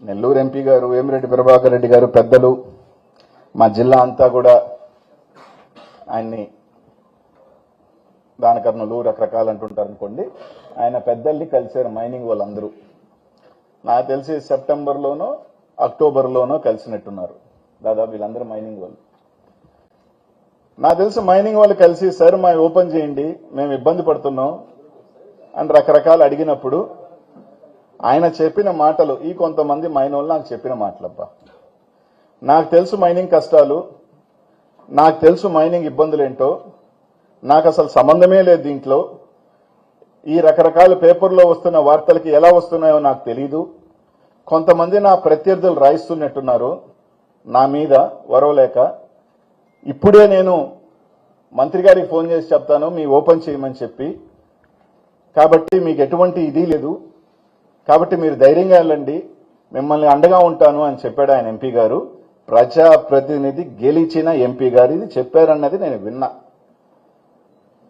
Nellore MP గారు వేమిరెడ్డి ప్రభాకర్ రెడ్డి గారు పెద్దలు మా జిల్లా అంతా కూడా ఆయన్ని దానకర్ణులు రకరకాలు అంటుంటారు అనుకోండి. ఆయన పెద్దల్ని కలిశారు మైనింగ్ వాళ్ళందరూ. నాకు తెలిసి సెప్టెంబర్లోనో అక్టోబర్లోనో కలిసినట్టున్నారు దాదాపు వీళ్ళందరూ మైనింగ్ వాళ్ళు. నాకు తెలిసి మైనింగ్ వాళ్ళు కలిసి సార్ మా ఓపెన్ చేయండి మేము ఇబ్బంది పడుతున్నాం అని రకరకాలు అడిగినప్పుడు ఆయన చెప్పిన మాటలు ఈ కొంతమంది మైన్ వాళ్ళు నాకు చెప్పిన మాటలబ్బా. నాకు తెలుసు మైనింగ్ కష్టాలు, నాకు తెలుసు మైనింగ్ ఇబ్బందులు ఏంటో, నాకు అసలు సంబంధమే లేదు దీంట్లో. ఈ రకరకాల పేపర్లో వస్తున్న వార్తలకి ఎలా వస్తున్నాయో నాకు తెలీదు. కొంతమంది నా ప్రత్యర్థులు రాయిస్తున్నట్టున్నారు నా మీద వరవలేక. ఇప్పుడే నేను మంత్రి గారికి ఫోన్ చేసి చెప్తాను మీ ఓపెన్ చేయమని చెప్పి. కాబట్టి మీకు ఎటువంటి ఇది లేదు, కాబట్టి మీరు ధైర్యంగా వెళ్ళండి, మిమ్మల్ని అండగా ఉంటాను అని చెప్పాడు ఆయన ఎంపీ గారు. ప్రజాప్రతినిధి గెలిచిన ఎంపీ గారు ఇది చెప్పారన్నది నేను విన్నా,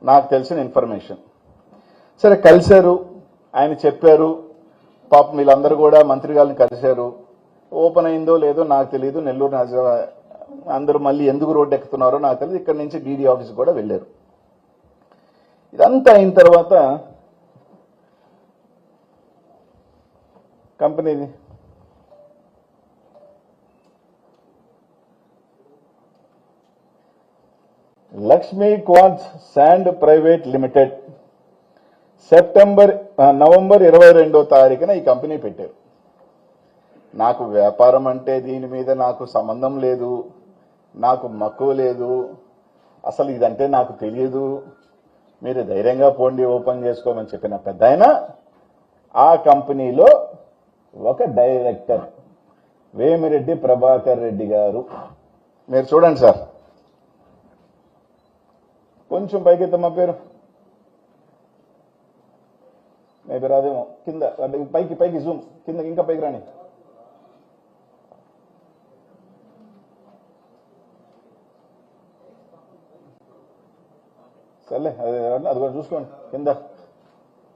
నాకు తెలిసిన ఇన్ఫర్మేషన్. సరే కలిశారు, ఆయన చెప్పారు, పాపం వీళ్ళందరూ కూడా మంత్రి గారిని కలిశారు. ఓపెన్ అయిందో లేదో నాకు తెలియదు. నెల్లూరు అందరూ మళ్ళీ ఎందుకు రోడ్డు ఎక్కుతున్నారో నాకు తెలియదు. ఇక్కడి నుంచి డీడీ ఆఫీస్ కూడా వెళ్ళారు. ఇదంతా అయిన తర్వాత కంపెనీది Lakshmi quartz sand private limited November 22వ తారీఖున ఈ కంపెనీ పెట్టారు. నాకు వ్యాపారం అంటే దీని మీద నాకు సంబంధం లేదు, నాకు మక్కువ లేదు, అసలు ఇదంటే నాకు తెలియదు, మీరు ధైర్యంగా పోండి ఓపెన్ చేసుకోమని చెప్పిన పెద్ద ఆయన ఆ కంపెనీలో ఒక డైరెక్టర్ వేమిరెడ్డి ప్రభాకర్ రెడ్డి గారు. మీరు చూడండి సార్, కొంచెం పైకెత్తమ్మా పేరు, మేబీ రాదేమో, కింద పైకి జూమ్, కింద ఇంకా పైకి రాని. సర్లే అది కూడా చూసుకోండి కింద.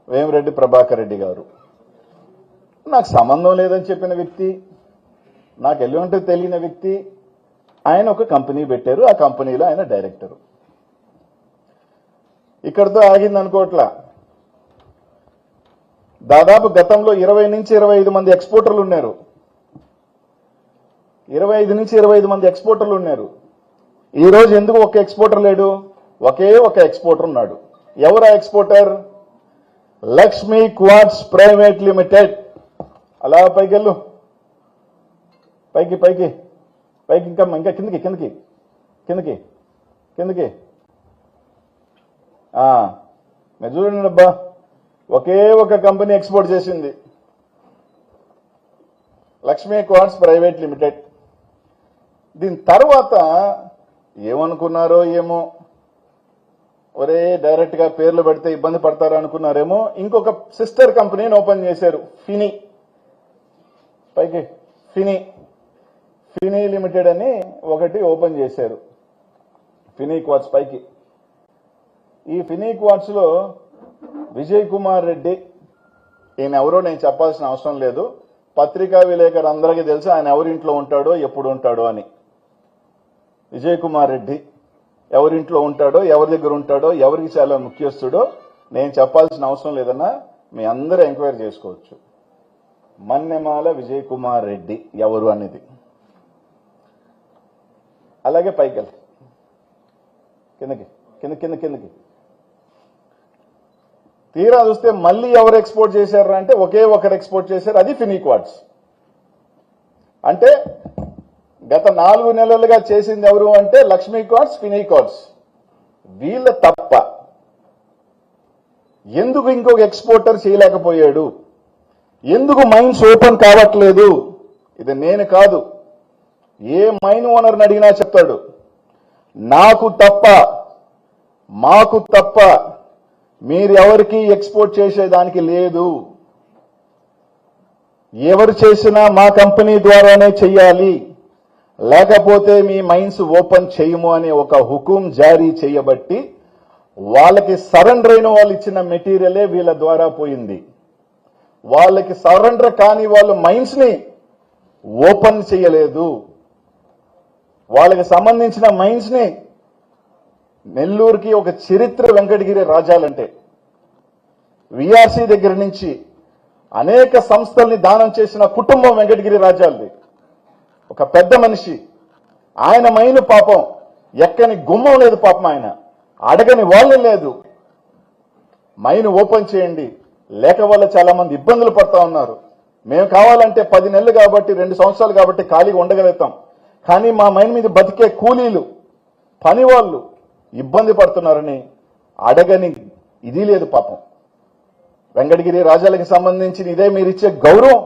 వేమిరెడ్డి ప్రభాకర్ రెడ్డి గారు నాకు సంబంధం లేదని చెప్పిన వ్యక్తి, నాకు ఎలాంటి తెలియని వ్యక్తి. ఆయన ఒక కంపెనీ పెట్టారు, ఆ కంపెనీలో ఆయన డైరెక్టరు. ఇక్కడితో ఆగింది అనుకోవట్లా. దాదాపు గతంలో 20 నుంచి 25 మంది ఎక్స్పోర్టర్లు ఉన్నారు. 25 నుంచి 25 మంది ఎక్స్పోర్టర్లు ఉన్నారు. ఈ రోజు ఎందుకు ఒక ఎక్స్పోర్టర్ లేడు? ఒకే ఒక ఎక్స్పోర్టర్ ఉన్నాడు. ఎవరు ఆ exporter? Lakshmi quartz private limited. అలా పైకి వెళ్ళు, పైకి పైకి పైకి, ఇంకా కిందకి కిందకి కిందకి కిందకి. మీరు చూడండి అబ్బా, ఒకే ఒక కంపెనీ ఎక్స్పోర్ట్ చేసింది, లక్ష్మీ క్వార్ట్జ్ ప్రైవేట్ లిమిటెడ్. దీని తర్వాత ఏమనుకున్నారో ఏమో, ఒరే డైరెక్ట్ గా పేర్లు పెడితే ఇబ్బంది పడతారు అనుకున్నారేమో, ఇంకొక సిస్టర్ కంపెనీని ఓపెన్ చేశారు, ఫినీ. పైకి ఫినీ లిమిటెడ్ అని ఒకటి ఓపెన్ చేశారు, ఫినీ క్వార్ట్జ్ పైకి. ఈ ఫినీ క్వార్ట్జ్ లో విజయ్ కుమార్ రెడ్డి, ఈయన ఎవరో నేను చెప్పాల్సిన అవసరం లేదు, పత్రికా విలేకరు అందరికీ తెలుసు ఆయన ఎవరింట్లో ఉంటాడో ఎప్పుడు ఉంటాడో అని. విజయ్ కుమార్ రెడ్డి ఎవరింట్లో ఉంటాడో, ఎవరి దగ్గర ఉంటాడో, ఎవరికి చాలా ముఖ్యస్తుడో నేను చెప్పాల్సిన అవసరం లేదన్నా, మీ అందరూ ఎంక్వైరీ చేసుకోవచ్చు. మన్నెమాల విజయ్ కుమార్ రెడ్డి ఎవరు అనేది. అలాగే పైకి వెళ్ళి కిందకి కింద కింద కిందకి తీరా చూస్తే మళ్ళీ ఎవరు ఎక్స్పోర్ట్ చేశారు అంటే ఒకే ఒకరు ఎక్స్పోర్ట్ చేశారు, అది ఫినీ క్వార్ట్జ్. అంటే గత 4 నెలలుగా చేసింది ఎవరు అంటే లక్ష్మీ క్వార్ట్జ్, ఫినీ క్వార్ట్జ్. వీళ్ళ తప్ప ఎందుకు ఇంకొక ఎక్స్పోర్టర్ చేయలేకపోయాడు? ఎందుకు మైన్స్ ఓపెన్ కావట్లేదు? ఇది నేను కాదు, ఏ మైన్ ఓనర్ని అడిగినా చెప్తాడు, నాకు తప్ప మాకు తప్ప మీరు ఎవరికి ఎక్స్పోర్ట్ చేసేదానికి లేదు, ఎవరు చేసినా మా కంపెనీ ద్వారానే చెయ్యాలి, లేకపోతే మీ మైన్స్ ఓపెన్ చేయము అనే ఒక హుకుం జారీ చేయబట్టి వాళ్ళకి సరెండర్ అయిన వాళ్ళు ఇచ్చిన మెటీరియలే వీళ్ళ ద్వారా పోయింది. వాళ్ళకి సరెండర్ కాని వాళ్ళు మైన్స్ ని ఓపెన్ చేయలేదు. వాళ్ళకి సంబంధించిన మైన్స్ ని నెల్లూరుకి ఒక చరిత్ర వెంకటగిరి రాజాలంటే విఆర్సీ దగ్గర నుంచి అనేక సంస్థల్ని దానం చేసిన కుటుంబం వెంకటగిరి రాజాలది. ఒక పెద్ద మనిషి, ఆయన మైను పాపం ఎక్కని గుమ్మం లేదు, పాపం ఆయన అడగని వాళ్ళు లేదు. మైను ఓపెన్ చేయండి, లేక వల్ల చాలా మంది ఇబ్బందులు పడతా ఉన్నారు. మేము కావాలంటే 10 నెలలు కాబట్టి 2 సంవత్సరాలు కాబట్టి ఖాళీగా ఉండగలుగుతాం. కానీ మా మైన్ మీద బతికే కూలీలు, పని వాళ్ళు ఇబ్బంది పడుతున్నారని అడగని ఇది లేదు పాపం. వెంకటగిరి రాజాలకు సంబంధించిన ఇదే మీరు ఇచ్చే గౌరవం